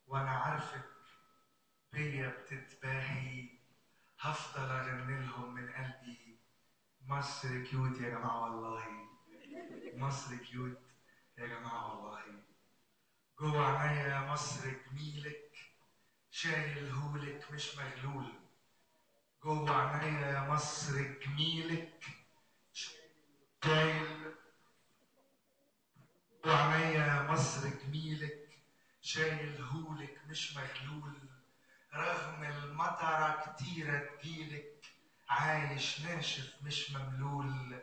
وانا عارفك بيا بتتباهي، هفضل اغني لهم من قلبي. مصر كيوت يا جماعه والله، مصر كيوت يا جماعه والله. جوه عينيا مصر جميلك، شايل هولك مش مغلول. جوه عينيا مصر جميلك، شايل. جوه عينيا مصر جميلك، شايل هولك مش مغلول. رغم المطرة كتيرة تجيلك، عايش ناشف مش مملول.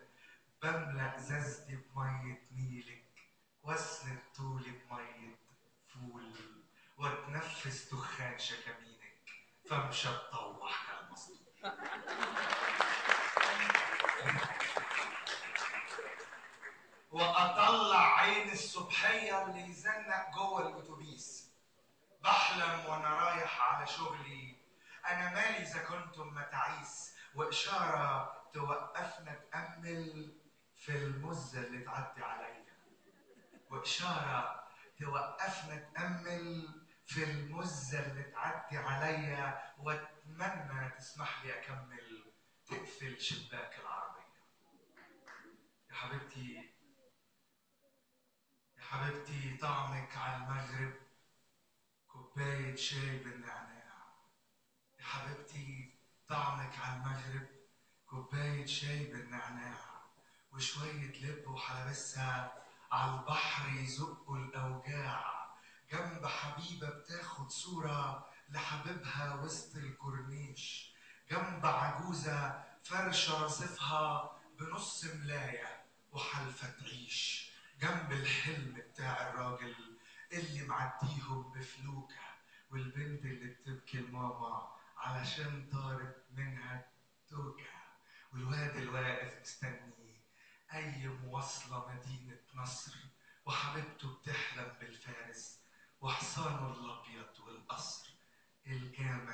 بملأ ازازتي بمية نيلك، واسند طولي بمية فول. واتنفس دخان شكامينك، فمش اتطوح كالمسطول. واطلع عين الصبحية اللي يزنق جوه الاتوبيس. بحلم وانا رايح على شغلي، انا مالي اذا كنتم متاعيس. واشاره توقفنا تامل في المزه اللي تعدي عليا. واشاره توقفنا تامل في المزه اللي تعدي عليا. واتمنى تسمح لي اكمل، تقفل شباك العربيه. يا حبيبتي، يا حبيبتي، طعمك على المغرب كوبايه شاي بالنعناع. يا حبيبتي، طعمك على المغرب كوباية شاي بالنعناع. وشوية لب وحلبسها على البحر يزقوا الأوجاع. جنب حبيبة بتاخد صورة لحبيبها وسط الكورنيش. جنب عجوزة فرشة رصيفها بنص ملاية وحلفة تعيش. جنب الحلم بتاع الراجل اللي معديهم بفلوكة، والبنت اللي بتبكي لماما علشان طارت منها توكة. والواد الواقف مستني أي مواصلة مدينة نصر. وحبيبته بتحلم بالفارس وحصانه الأبيض والقصر. الجامع